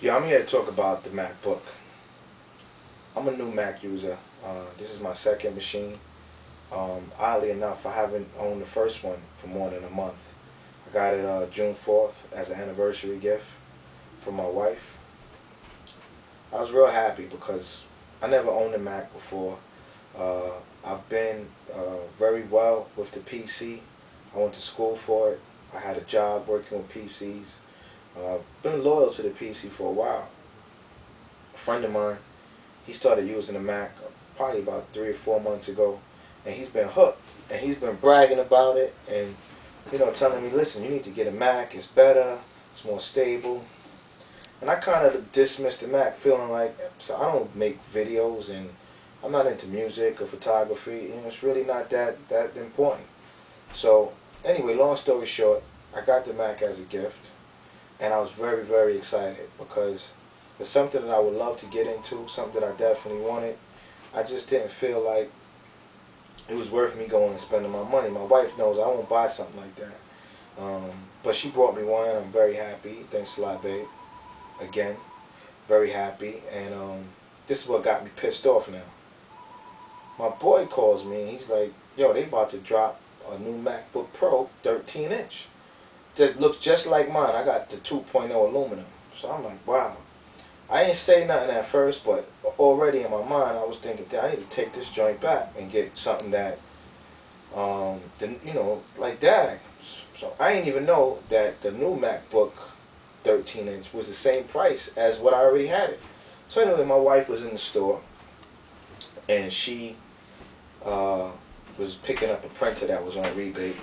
Yeah, I'm here to talk about the MacBook. I'm a new Mac user. This is my second machine. Oddly enough, I haven't owned the first one for more than a month. I got it June 4th as an anniversary gift from my wife. I was real happy because I never owned a Mac before. I've been very well with the PC. I went to school for it. I had a job working with PCs. Been loyal to the PC for a while. A friend of mine, he started using a Mac probably about 3 or 4 months ago, and he's been hooked, and he's been bragging about it, and telling me, listen, you need to get a Mac, it's better, it's more stable. And I kind of dismissed the Mac, feeling like, so I don't make videos, and I'm not into music or photography, it's really not that important. So anyway, long story short, I got the Mac as a gift, and I was very, very excited because it's something that I would love to get into, something that I definitely wanted. I just didn't feel like it was worth me going and spending my money. My wife knows I won't buy something like that. But she brought me one. I'm very happy. Thanks a lot, babe. Again, very happy. And this is what got me pissed off now. My boy calls me and he's like, yo, they about to drop a new MacBook Pro 13-inch. That looks just like mine. I got the 2.0 aluminum. So I'm like, wow. I ain't say nothing at first, but already in my mind I was thinking, I need to take this joint back and get something that, like that. So I didn't even know that the new MacBook 13-inch was the same price as what I already had it. So anyway, my wife was in the store, and she was picking up a printer that was on rebate.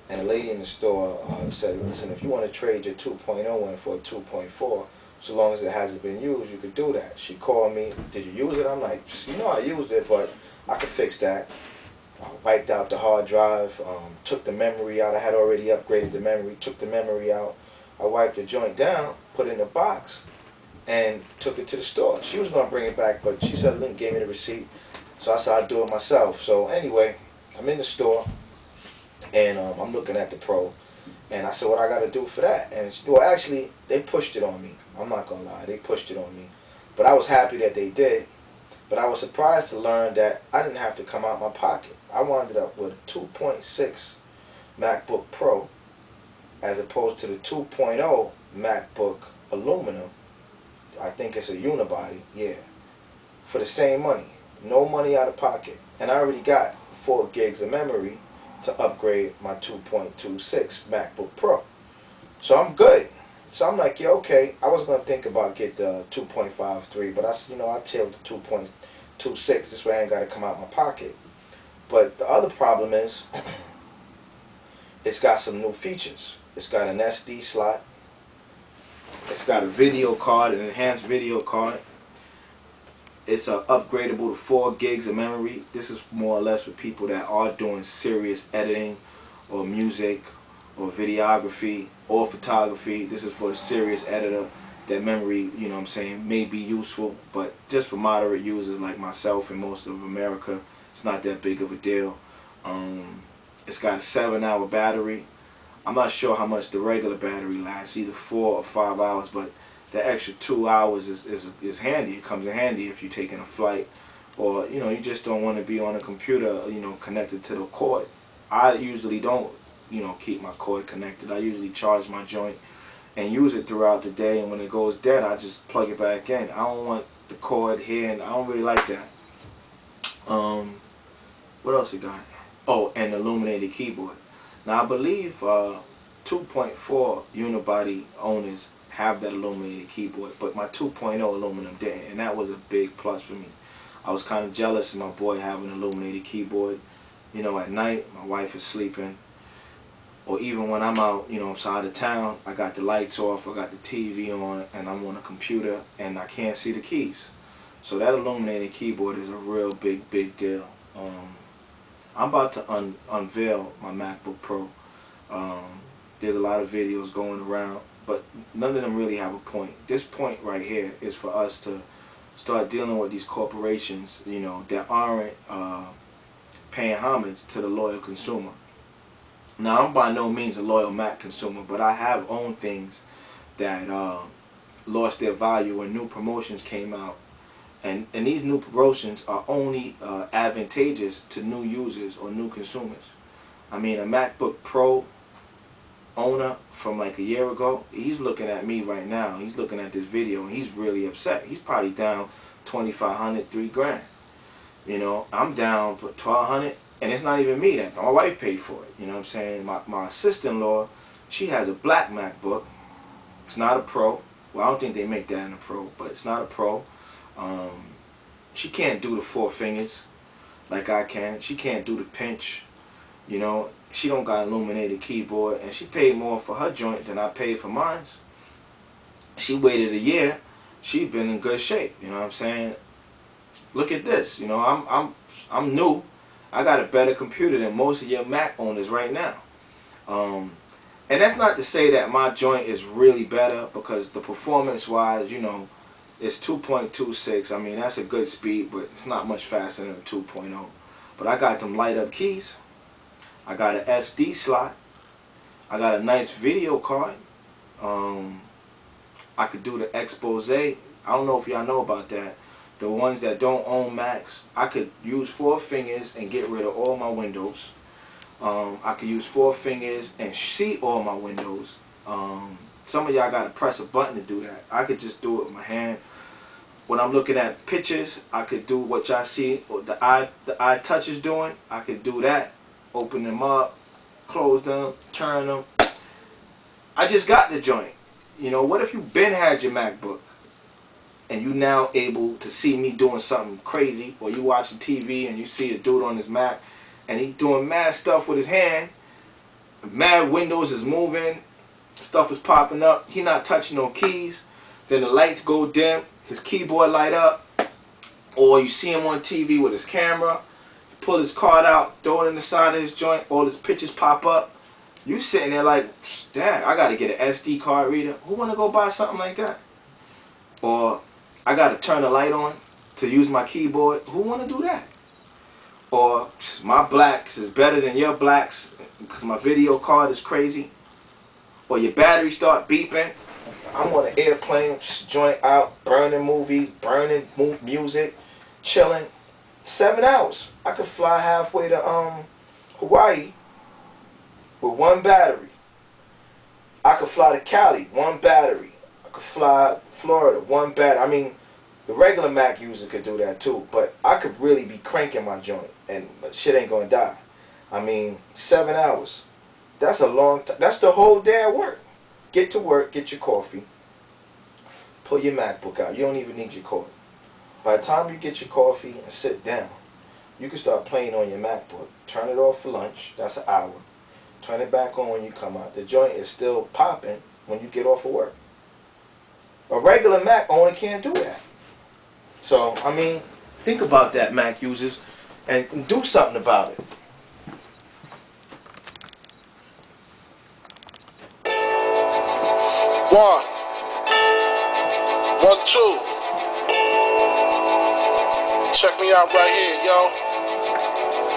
And the lady in the store said, listen, if you want to trade your 2.0 in for a 2.4, so long as it hasn't been used, you could do that. She called me, did you use it? I'm like, I used it, but I could fix that. I wiped out the hard drive, took the memory out. I had already upgraded the memory, took the memory out. I wiped the joint down, put it in a box, and took it to the store. She was going to bring it back, but she said, Lynn gave me the receipt. So I said, I'd do it myself. So anyway, I'm in the store. And I'm looking at the Pro, and I said, what I got to do for that? And well, actually, they pushed it on me. I'm not going to lie. They pushed it on me. But I was happy that they did. But I was surprised to learn that I didn't have to come out my pocket. I wound up with a 2.6 MacBook Pro as opposed to the 2.0 MacBook Aluminum. I think it's a unibody, yeah. For the same money. No money out of pocket. And I already got 4 gigs of memory to upgrade my 2.26 MacBook Pro. So I'm good. So I'm like, yeah, okay. I was going to think about get the 2.53, but I tailed the 2.26. This way I ain't got to come out my pocket. But the other problem is it's got some new features. It's got an SD slot. It's got a video card, an enhanced video card. It's upgradable to 4 gigs of memory. This is more or less for people that are doing serious editing or music or videography or photography. This is for a serious editor. That memory, may be useful, but just for moderate users like myself and most of America, it's not that big of a deal. It's got a 7-hour battery. I'm not sure how much the regular battery lasts, either 4 or 5 hours, but the extra 2 hours is handy. It comes in handy if you're taking a flight, or you just don't want to be on a computer connected to the cord. I usually don't keep my cord connected. I usually charge my joint and use it throughout the day, and when it goes dead I just plug it back in. I don't want the cord here, and I don't really like that. What else you got? Oh, and illuminated keyboard. Now I believe 2.4 unibody owners have that illuminated keyboard, but my 2.0 aluminum didn't, and that was a big plus for me. I was kind of jealous of my boy having an illuminated keyboard. At night my wife is sleeping, or even when I'm out outside of town, I got the lights off, I got the TV on, and I'm on a computer and I can't see the keys. So that illuminated keyboard is a real big deal. I'm about to unveil my MacBook Pro. There's a lot of videos going around, but none of them really have a point. This point right here is for us to start dealing with these corporations, that aren't paying homage to the loyal consumer. Now, I'm by no means a loyal Mac consumer, but I have owned things that lost their value when new promotions came out. And these new promotions are only advantageous to new users or new consumers. I mean, a MacBook Pro owner from like a year ago, he's looking at me right now. He's looking at this video and he's really upset. He's probably down $2,500, $3,000. You know, I'm down $1,200, and it's not even me. That my wife paid for it. You know what I'm saying? My sister-in-law, she has a black MacBook. It's not a Pro. Well, I don't think they make that in a Pro, but it's not a Pro. She can't do the 4 fingers like I can. She can't do the pinch. You know, she don't got an illuminated keyboard, and she paid more for her joint than I paid for mine. She waited a year. She's been in good shape. You know what I'm saying? Look at this. You know, I'm new. I got a better computer than most of your Mac owners right now. And that's not to say that my joint is really better, because the performance-wise, you know, it's 2.26. I mean, that's a good speed, but it's not much faster than a 2.0. But I got them light-up keys. I got an SD slot. I got a nice video card. I could do the expose. I don't know if y'all know about that. The ones that don't own Macs, I could use 4 fingers and get rid of all my windows. I could use 4 fingers and see all my windows. Some of y'all got to press a button to do that. I could just do it with my hand. When I'm looking at pictures, I could do what y'all see, or the eye touch is doing. I could do that. Open them up, close them, turn them. I just got the joint. You know, what if you been had your MacBook and you now able to see me doing something crazy, or you watching TV and you see a dude on his Mac and he doing mad stuff with his hand, mad windows is moving, stuff is popping up, he not touching no keys, then the lights go dim, his keyboard light up, or you see him on TV with his camera, pull his card out, throw it in the side of his joint, all his pictures pop up. You sitting there like, damn, I gotta get an SD card reader. Who wanna go buy something like that? Or I gotta turn the light on to use my keyboard. Who wanna do that? Or my blacks is better than your blacks because my video card is crazy. Or your battery start beeping. I'm on an airplane, joint out, burning movies, burning music, chilling. 7 hours. I could fly halfway to Hawaii with 1 battery. I could fly to Cali, 1 battery. I could fly Florida, 1 battery. I mean, the regular Mac user could do that too, but I could really be cranking my joint and shit ain't gonna die. I mean, 7 hours. That's a long time. That's the whole day at work. Get to work, get your coffee, pull your MacBook out. You don't even need your cord. By the time you get your coffee and sit down, you can start playing on your MacBook. Turn it off for lunch. That's an hour. Turn it back on when you come out. The joint is still popping when you get off of work. A regular Mac owner can't do that. So, I mean, think about that, Mac users, and do something about it. One, 2. Check me out right here, yo.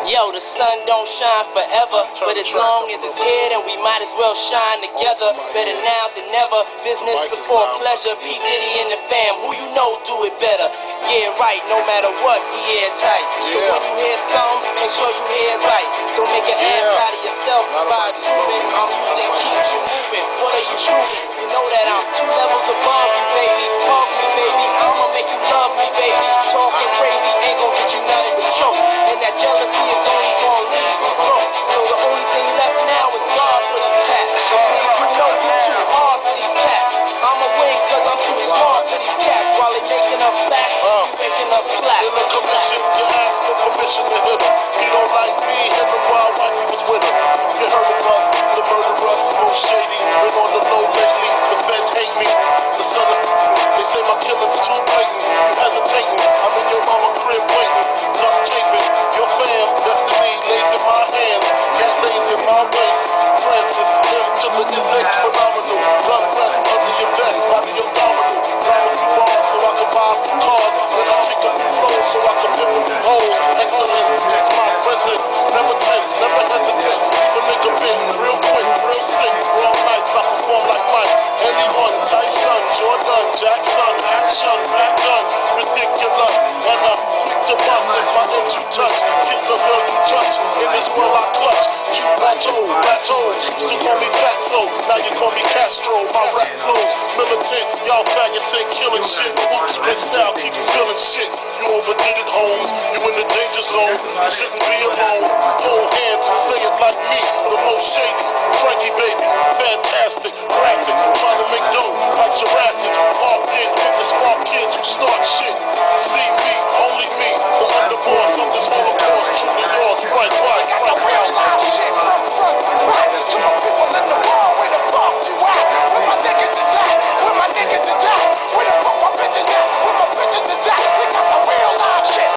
Yo, the sun don't shine forever, but as long as it's here, then we might as well shine together. Better now than never, business before pleasure. P. Diddy and the fam, who you know do it better. Yeah, right, no matter what, we airtight. So when you hear something, make sure you hear it right. Don't make an ass out of yourself by assuming music keeps you moving. What are you proving? You know that I'm 2 levels above you, baby. Hug me, baby, I'ma make you love me, baby. Talking crazy ain't gon' get you nothing but choke. And that jealousy is only gon' leave you broke. So the only thing left now is God for these cats. So babe, you know you're too hard for these cats. I'ma win cause I'm too smart for these cats. While they making up facts, you making up plaques. In the commission, you ask for permission to hit him. He don't like me, hit him while he was with him. You heard of us, the murderers, most shady. Been on the low lately, the feds hate me. The sun is, they say my killing's too blatant. You hesitating, I'm in your this world I clutch. Q-Bato, Batos, still call me Fatso, now you call me Castro. My rap flows, militant, y'all faggots ain't killing shit. Oops, Cristal, keep spilling shit. You overdid it, Holmes, you in the danger zone. You shouldn't be alone. Hold hands and say it like me, the most shady. Frankie baby, fantastic, graphic, trying to make dough like Jurassic. Parked in, quick to spark kids who start shit.